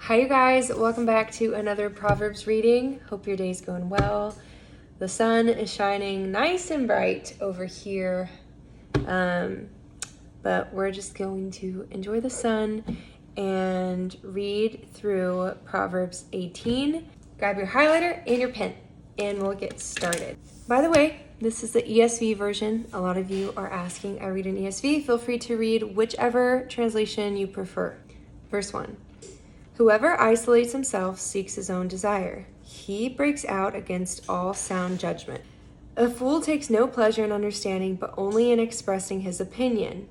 Hi you guys, welcome back to another Proverbs reading. Hope your day's going well. The sun is shining nice and bright over here, but we're just going to enjoy the sun and read through Proverbs 18. Grab your highlighter and your pen and we'll get started. By the way, this is the ESV version. A lot of you are asking. I read an ESV. Feel free to read whichever translation you prefer. Verse 1. Whoever isolates himself seeks his own desire. He breaks out against all sound judgment. A fool takes no pleasure in understanding, but only in expressing his opinion.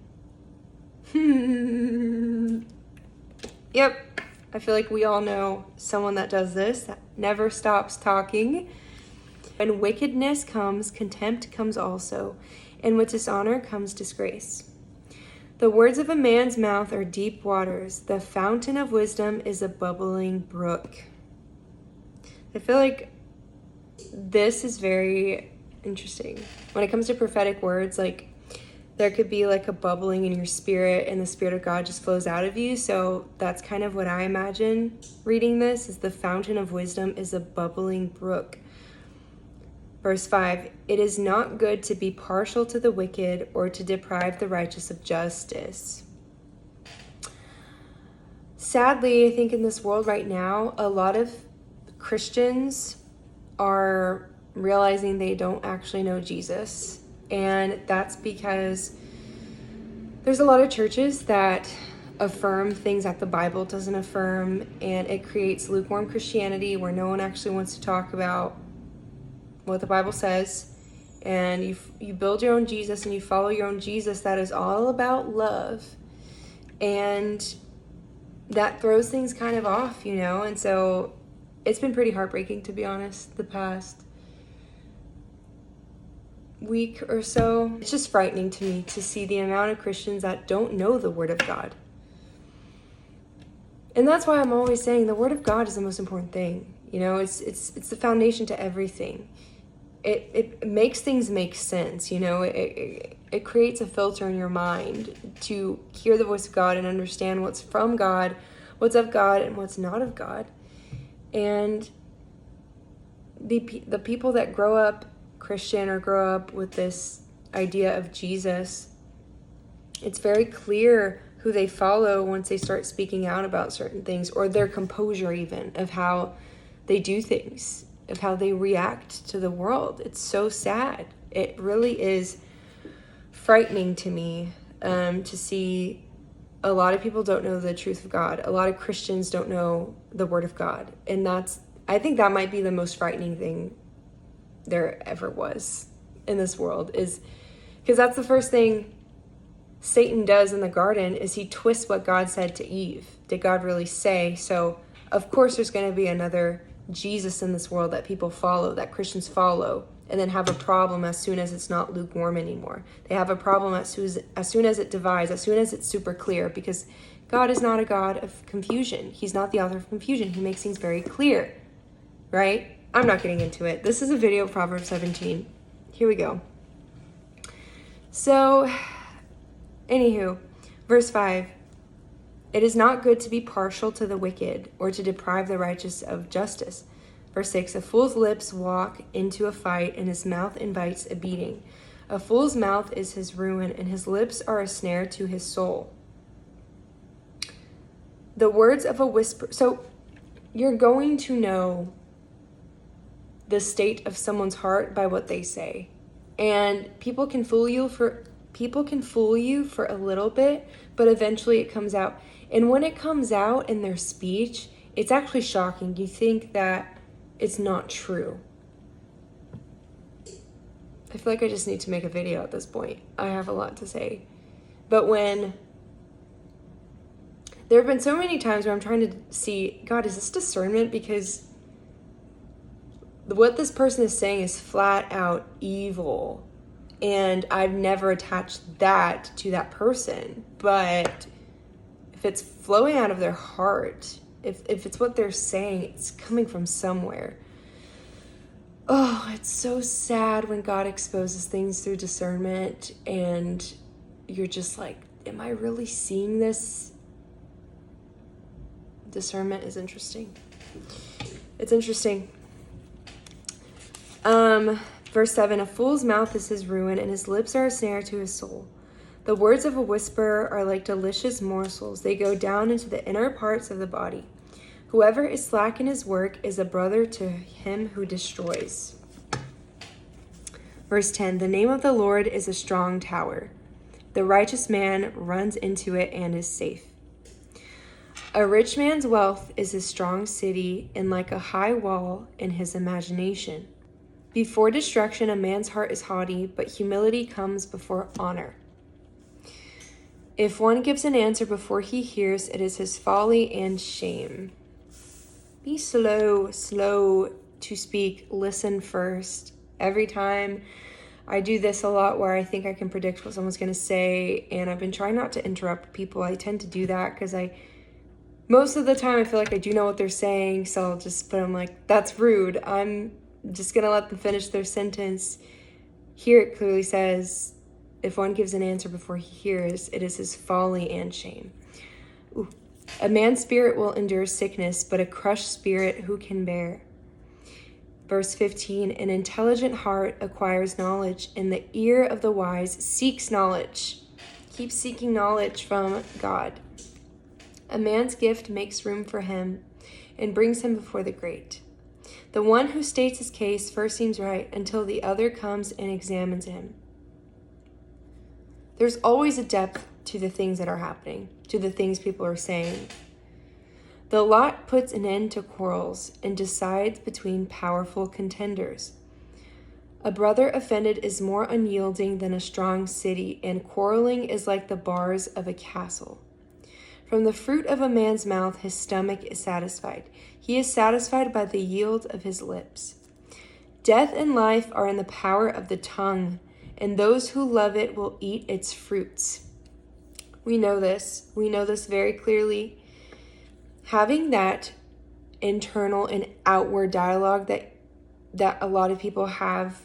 Yep, I feel like we all know someone that does this, that never stops talking. When wickedness comes, contempt comes also, and with dishonor comes disgrace. The words of a man's mouth are deep waters. The fountain of wisdom is a bubbling brook. I feel like this is very interesting. When it comes to prophetic words, like there could be like a bubbling in your spirit and the Spirit of God just flows out of you. So that's kind of what I imagine reading this, is the fountain of wisdom is a bubbling brook. Verse 5, it is not good to be partial to the wicked or to deprive the righteous of justice. Sadly, I think in this world right now, a lot of Christians are realizing they don't actually know Jesus. And that's because there's a lot of churches that affirm things that the Bible doesn't affirm, and it creates lukewarm Christianity where no one actually wants to talk about what the Bible says, and you build your own Jesus and you follow your own Jesus that is all about love, and that throws things kind of off, and so it's been pretty heartbreaking, to be honest, the past week or so. It's just frightening to me to see the amount of Christians that don't know the Word of God. And that's why I'm always saying the Word of God is the most important thing. It's the foundation to everything. It makes things make sense, it creates a filter in your mind to hear the voice of God and understand what's from God, what's of God, and what's not of God. And the people that grow up Christian or grow up with this idea of Jesus, it's very clear who they follow once they start speaking out about certain things, or their composure even of how they do things, of how they react to the world. It's so sad. It really is frightening to me to see a lot of people don't know the truth of God. A lot of Christians don't know the Word of God. And I think that might be the most frightening thing there ever was in this world, is because that's the first thing Satan does in the garden, is he twists what God said to Eve. Did God really say? So of course there's going to be another Jesus in this world that people follow, that Christians follow, and then have a problem as soon as it's not lukewarm anymore. They have a problem as soon as it divides, as soon as it's super clear, because God is not a God of confusion. He's not the author of confusion. He makes things very clear, right? I'm not getting into it. This is a video of Proverbs 17. Here we go. So, anywho, verse 5. It is not good to be partial to the wicked or to deprive the righteous of justice. Verse 6, a fool's lips walk into a fight and his mouth invites a beating. A fool's mouth is his ruin and his lips are a snare to his soul. The words of a whisper. So you're going to know the state of someone's heart by what they say. And people can fool you for a little bit, but eventually it comes out. And when it comes out in their speech, it's actually shocking. You think that it's not true. I feel like I just need to make a video at this point. I have a lot to say. But there have been so many times where I'm trying to see, God, is this discernment? Because what this person is saying is flat out evil. And I've never attached that to that person. But if it's flowing out of their heart, if it's what they're saying, it's coming from somewhere. Oh, it's so sad when God exposes things through discernment and you're just like, am I really seeing this? Discernment is interesting. It's interesting. Verse 7, a fool's mouth is his ruin, and his lips are a snare to his soul. The words of a whisperer are like delicious morsels. They go down into the inner parts of the body. Whoever is slack in his work is a brother to him who destroys. Verse 10, the name of the Lord is a strong tower. The righteous man runs into it and is safe. A rich man's wealth is a strong city, and like a high wall in his imagination. Before destruction, a man's heart is haughty, but humility comes before honor. If one gives an answer before he hears, it is his folly and shame. Be slow to speak. Listen first. Every time I do this a lot where I think I can predict what someone's going to say, and I've been trying not to interrupt people. I tend to do that because most of the time I feel like I do know what they're saying, so but I'm like, that's rude. I'm just going to let them finish their sentence. Here it clearly says, if one gives an answer before he hears, it is his folly and shame. Ooh. A man's spirit will endure sickness, but a crushed spirit who can bear? Verse 15, an intelligent heart acquires knowledge, and the ear of the wise seeks knowledge. Keep seeking knowledge from God. A man's gift makes room for him and brings him before the great. The one who states his case first seems right until the other comes and examines him. There's always a depth to the things that are happening, to the things people are saying. The lot puts an end to quarrels and decides between powerful contenders. A brother offended is more unyielding than a strong city, and quarreling is like the bars of a castle. From the fruit of a man's mouth, his stomach is satisfied. He is satisfied by the yield of his lips. Death and life are in the power of the tongue, and those who love it will eat its fruits. We know this. We know this very clearly. Having that internal and outward dialogue that a lot of people have,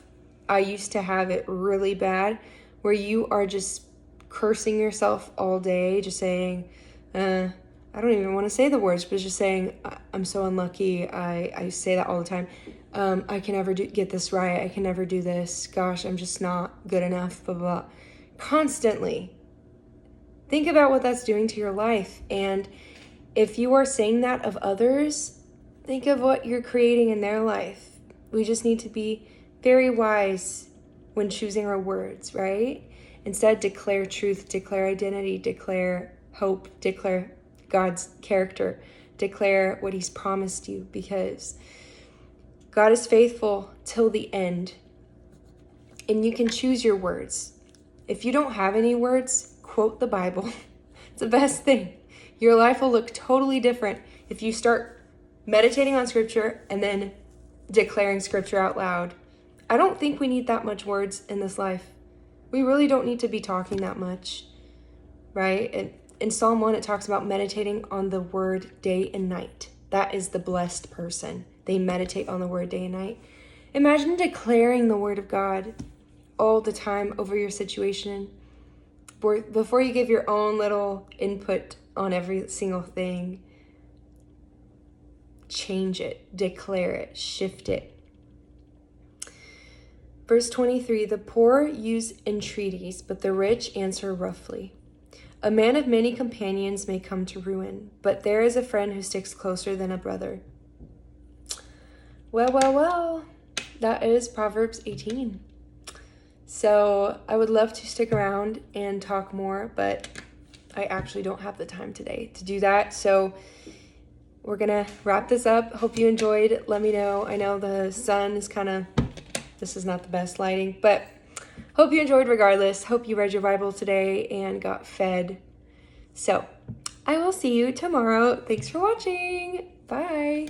I used to have it really bad, where you are just cursing yourself all day, just saying, I don't even want to say the words, but just saying, I'm so unlucky. I say that all the time. I can never get this right. I can never do this. Gosh, I'm just not good enough, blah, blah, blah. Constantly. Think about what that's doing to your life. And if you are saying that of others, think of what you're creating in their life. We just need to be very wise when choosing our words, right? Instead, declare truth, declare identity, declare hope, declare God's character, declare what he's promised you, because God is faithful till the end. And you can choose your words. If you don't have any words, quote the Bible. It's the best thing. Your life will look totally different if you start meditating on scripture and then declaring scripture out loud. I don't think we need that much words in this life. We really don't need to be talking that much, right? And in Psalm 1, it talks about meditating on the word day and night. That is the blessed person. They meditate on the word day and night. Imagine declaring the word of God all the time over your situation before you give your own little input on every single thing. Change it, declare it, shift it. Verse 23, the poor use entreaties, but the rich answer roughly. A man of many companions may come to ruin, but there is a friend who sticks closer than a brother. Well, that is Proverbs 18. So I would love to stick around and talk more, but I actually don't have the time today to do that. So we're going to wrap this up. Hope you enjoyed. Let me know. I know the sun is this is not the best lighting, but hope you enjoyed regardless. Hope you read your Bible today and got fed. So I will see you tomorrow. Thanks for watching. Bye.